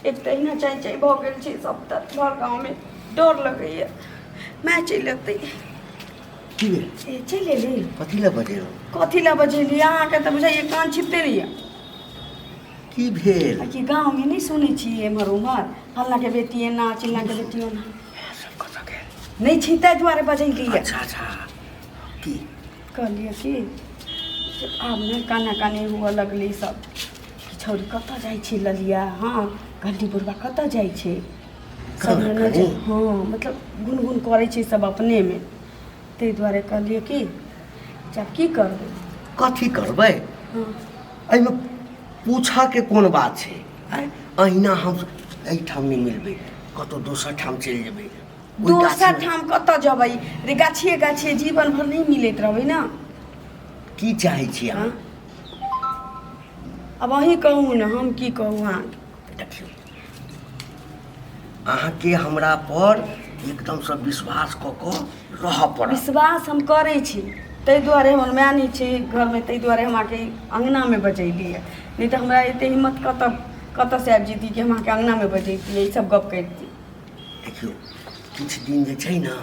एक तो ना चाई भ गेल छै सब तर घर गाँव में डर लगैया मैं चलि अतै की भेल ए चलि एली कथी ला बजेलो कथी ला बजेली अहाँके तऽ बुझाइए कान छिपते रहिए की भेल कि गाँव में नहीं सुनै छियै एम्हर उम्हर फल्ला के बेटी एना चिल्ला के बेटी ओना सब कतऽ गेल नहीं छी ताहि दुआरे बजैली अच्छा अच्छा की कहलिए कि आब ने काना कानी हुआ लगली सब कि छौरी कतऽ जाइ छी ललिया हाँ घंटी बुढ़बा कतऽ जाइ छै सब काना ने कानी? हाँ मतलब गुनगुन करै छै सब अपने में ताहि दुआरे कहलिए कि जब की करबै कथी करबै हाँ एहिमे पूछऽ के कोन बात छै आँय अहिना हम एहिठाम नहीं मिलबै कतौ दोसर ठाम चलि जेबै ओहि दोसर गाछीमे। ठाम कतऽ जेबै रे गाछिए गाछिए जीवन भर नहीं मिलैत रहबै ना की चाहै छी हाँ अहाँ अब अहीं कहू ने हम की कहू अहाँ देखियौ अहाँके हमरा पर एकदम से विश्वास कऽ कऽ रहऽ पड़त विश्वास हम करै छी ताहि दुआरे हमर माय नहीं छै घर में ताहि दुआरे हम आके अंगना में बजैली है नहीं तो हमरा एते हिम्मत कतऽ से आबि जेती कि हम आके अंगना में बजैती ई सब गप करती देखियौ किछु दिन जे छै ने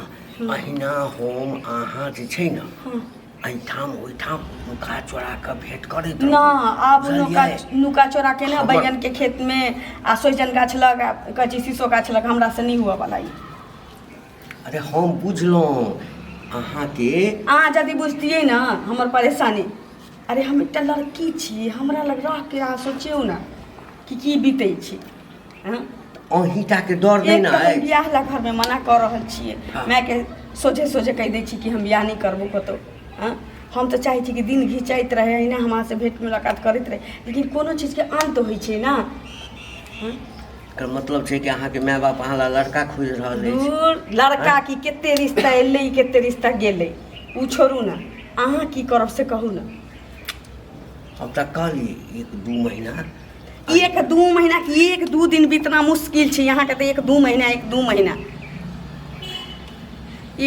अहिना हम अहाँ जे छै ने हाँ एहिठाम ओहिठाम नुका चोरा कऽ भेंट करैत ना आब बुझलियै? नुका चोरा के ना हमर- बैगन के खेत में आ सोजन गाछ लग आ कची शीशो गाछ लग हमरा से नहीं हुआ वाला ई अरे हम बुझलहुँ अहाँके अहाँ यदि बुझतियै ना हमर परेशानी अरे हम एकटा लड़की छी हमरा लग रह के अहाँ सोचियौ ना कि की बीतै छी हाँ अहींटाके डर नहि एक ने तऽ हम अछि बियाह ला घर में मना कर रहल छियै हाँ। माय के सोझे सोझे कहि दै छी कि हम बियाह नहीं करबो कतौ हाँ हम तऽ चाहै छी कि दिन घिचाइत रहे अहिना हमरा से भेंट मुलाकात करैत रहे लेकिन कोनो चीज के अंत होइ छै ना हाँ? एकर मतलब छै कि अहाँके माय बाप अहाँ ला लड़का खोजि रहल अछि दूर लड़का की केते रिश्ता एलै केते रिश्ता गेलै उ छोड़ू ना अहाँ की करब से कहू ना हम तऽ कहलिए 1-2 महीना 1-2 महीना की 1-2 दिन बीतना मुश्किल छै यहाँ के तो 1-2 महीना 1-2 महीना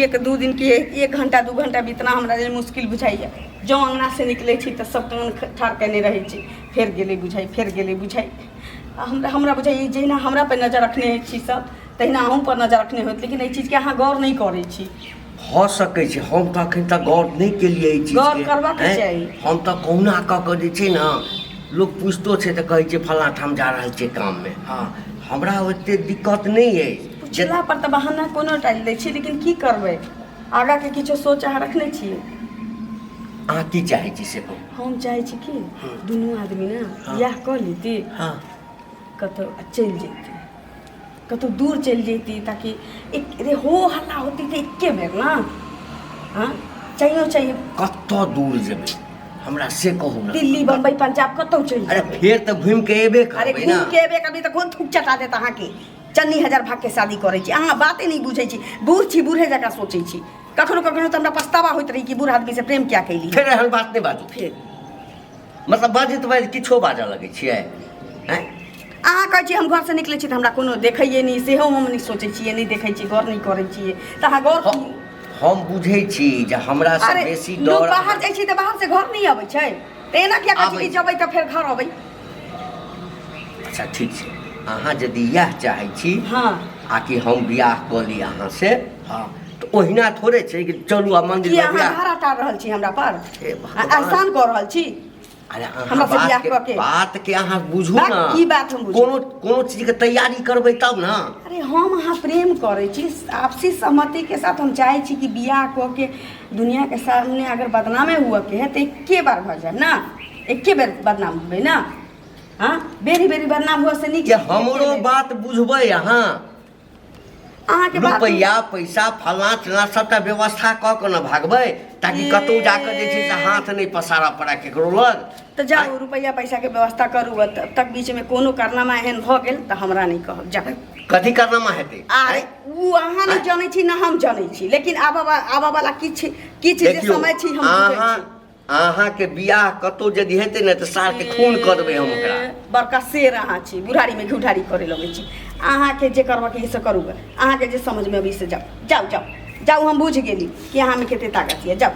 1-2 दिन की 1 घंटा 2 घंटा बीतना हमरा लेल मुश्किल बुझाइए जँ अंगना से निकलै छी तऽ सब कान ठाड़ केने रहै छी फेर गेलै बुझाइ हमरा बुझाइए जहिना हमरा पर नजर रखने छी सब तहिना अहूँ पर नजर रखने होत लेकिन एहि चीज के अहाँ गौर नहीं करै छी भऽ सकै छै हम तऽ एखन तक गौर नहि केलिए एहि चीज गौर करबाके चाही। हम तऽ कहुना कऽ कऽ जे छै ने लोक पूछतो छै तऽ कहै छै फल्लाँ ठाम जा रहल छै काममे हाँ हमरा ओतेक दिक्कत नहि अछि पूछला पर तऽ बहाना कोनो टाइल दै छी लेकिन की करबै आगा के किछो सोच अहाँ रखने छियै अहाँ की चाहै छी से कहू हम चाहै छी कि दुनू आदमी ना हाँ। बियाह कऽ लेती हाँ कतौ चलि जेती कतौ दूर चलि जेती ताकि एक रे हो हल्ला होती तऽ एके बेर ना हाँ चाहिए कतऽ दूर जेबै हमरा से कहू ने दिल्ली बम्बई पंजाब कतौ चलि अरे जेबै फेर तऽ घुमि के एबे अरे करबै घूम ना के एबे करबै तऽ कोन थूक चटा देत अहाँके चन्नी हजार भाग के शादी करै छी अहाँ बाते नहीं बुझै छी बूढ़ छी बूढ़े जकाँ सोचै छी कखनो कखनो तऽ हमरा पछतावा होइत रही कि बूढ़ आदमी से प्रेम क्या कैली फेर एहन बात नहि बाजू फेर मतलब बाजैत बाजैत किछो बाजऽ लगै छियै आँय अहाँ कहै छी हम घर से निकलै छी तऽ हमरा कोनो देखैए नहीं सेहो हम नहीं सोचै छियै नहीं देखै छी गौर नहीं करै छियै तऽ अहाँ गौर हम बुझै छी जे हमरा से अरे बेसी लोग डर बाहर जाइ छी तऽ बाहर से घर नहीं अबै छै तऽ एना किया कहै छी कि जबै तऽ फेर घर अबै अच्छा ठीक छै अहाँ यदि इएह चाहै छी हाँ आ कि हम बियाह कऽ ली अहाँ से हाँ तऽ ओहिना थोड़े छै कि चलू आ मन्दिर कि में अहाँ बियाह भाड़ा टार रहल छी हमरा पर हे भगवान। एहसान कऽ रहल छी अरे अहाँ हमरा से बियाह कऽ के। बात के अहाँ बुझू बात ना की बात हम बुझू? कोनो चीज के तैयारी करबै तब ना अरे हम अहाँ प्रेम करै छी आपसी सहमति के साथ हम चाहै छी कि बियाह कऽ के दुनिया के सामने अगर बदनामे हुआ के है तो एके बार भऽ जाए ना एके बेर बदनाम हुए ना हाँ बेरी बेरी बदनाम हुआ से नीक कि हमरो बात बुझबै अहाँ अहाँके बात रुपैया पैसा फल्लाँ चिल्लाँ सबटा व्यवस्था कऽ के न भागबै ताकि कतौ जाकर जे छै से हाथ नहीं पसारऽ पड़े केकरो लग तो जाओ रुपया पैसा के व्यवस्था करू तब तक बीच में कोनो कारनामा एहन भऽ गेल तऽ हमरा नहीं कहब जा कथी करनामा हेतै अरे उ अहाँ नहीं जानै छी ना हम जानै छी लेकिन आबा वाला किछ जे देखियौ, समय छी हम बुझै अहाँ छी अहाँके बियाह कतौ यदि हेतै ने तऽ सार के खून कऽ देबै हम ओकरा बड़का शेर अहाँ छी बुढ़ारी में घुढ़ारी करे लगै छी अहाँके जे करबाके से करू अहाँके जे समझ में अभी से जाओ हम बुझ गेली कि अहाँ में कते ताकत है जाओ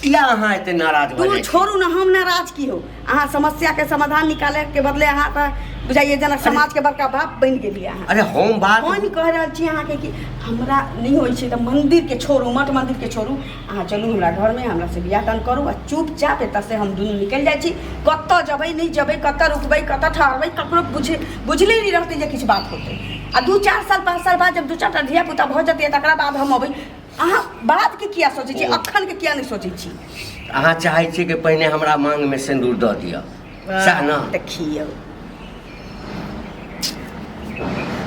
किया अहाँ एते नाराज भऽ दूर जाइ छी? छोड़ू ना हम नाराज की हो अहाँ समस्या के समाधान निकाले के बदले अहाँ बुझाइए जेना समाज के बड़का बाप बन गेलिए अहाँ। अरे हम बात हम कह रहल छी अहाँके कि हमरा नहीं होइ छै तऽ मंदिर के छोड़ू, मठ मंदिर के छोड़ू, अहाँ चलू हमरा घर में, हमरा से बियाह दान करू आ चुपचाप एतऽ से हम दुनू निकलि जाइ छी। कतऽ जेबै नहीं जेबै, कतऽ रुकबै, कतऽ ठहरबै, ककरो बुझले नहीं रहतै जे किछु बात होतै। आ 2-4 साल 5 साल बाद जब 2-4 टा धिया पुता भऽ जेतै तकरा बाद हम अबै। अहाँ बाद के किया सोचै छी, अखन के किया नहीं सोचै छी? अहाँ चाहै छी कि पहिने हमरा मांग में सिंदूर दऽ दिअ, सएह ने? देखियौ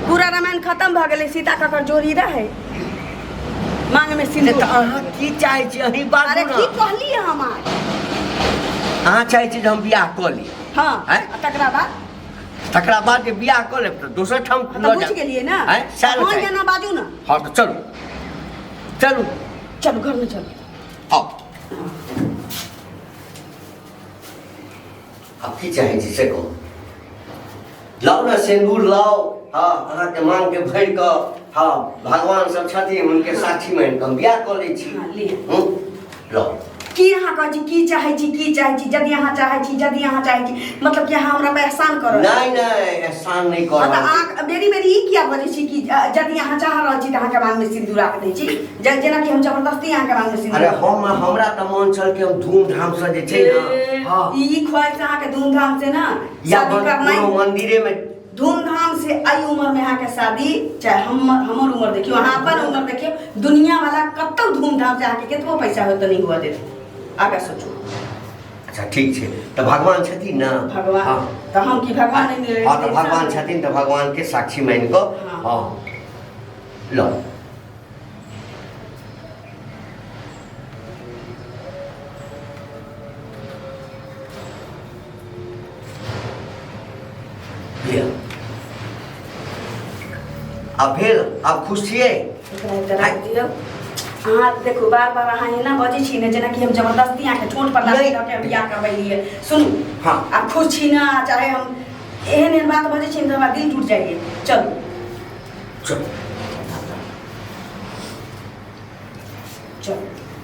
पूरा रामायण खत्म भऽ गेलै, सीता ककर जोड़ी रहै मांग में सिंदूर। तऽ अहाँ की चाहै छी अहीं बात? अरे की कहलिए हम आज? अहाँ चाहै छी जे हम बियाह कऽ ली? हाँ, आँय? तकरा बाद जे बियाह कऽ लेब तऽ दोसर ठाम तऽ बुझि गेलिए ना। आँय? सएह ने हाँ चाही। या ना बाजू ना। हाँ तऽ चलू चलू चलू घर में चलू। आउ। आब की चाहै छी से कहू। लाउ ने सिंदूर लाउ। हाँ, अहाँके मांग के भरि कऽ, हाँ भगवान सब छथिन हुनके साक्षी मानि कऽ हम बियाह कऽ लै छी। हाँ, लिअ। लाउ। की अहाँ कहै छी की चाहै छी, की चाहै छी? यदि अहाँ चाहै छी, यदि अहाँ चाहै छी, मतलब कि अहाँ हमरा पे एहसान करब? नहीं नहीं, एहसान नहीं कर मतलब रहल छी। अहाँ बेरी बेरी ई किया बजै छी कि यदि अहाँ चाह रहल छी तऽ अहाँके मांग में सिंदूर राख दै छी, जेना कि हम जबरदस्ती अहाँके मांग में सिंदूर। अरे हमरा तऽ मन छल कि हम धूमधाम से जे छै ना, हाँ ई ख्वाहिश अहाँके धूमधाम से ना या शादी करनाइ, कोनो मंदिरे में धूमधाम से आई उम्र में अहाँके शादी, चाहे हमर उम्र देखियो, अहाँ अपन उम्र देखियो, दुनिया वाला कतौ धूमधाम से अहाँके केतबो पैसा हो तऽ नहीं हुआ देत। आगे सोचू। अच्छा ठीक छै, तऽ भगवान छथिन ना? भगवान हाँ। तऽ हम की भगवान नहीं मिले? हाँ, तऽ भगवान छथिन तऽ भगवान के साक्षी मान कऽ, हाँ। हाँ लो। लिअ। अब फिर आप खुश छियै? एकरा एकरा राख दियौ। अहाँ देखू बार बार अहाँ एना बजै छी ने जेना कि हम जबरदस्ती अहाँके ठोंठ पर लाठी दऽ के बियाह करबै लिए। सुनू, हाँ। आप खुश छी ना, चाहे हम एहन एहन बात बजै छी तऽ हमरा दिल टूट जाइए। चलू चलो चलू।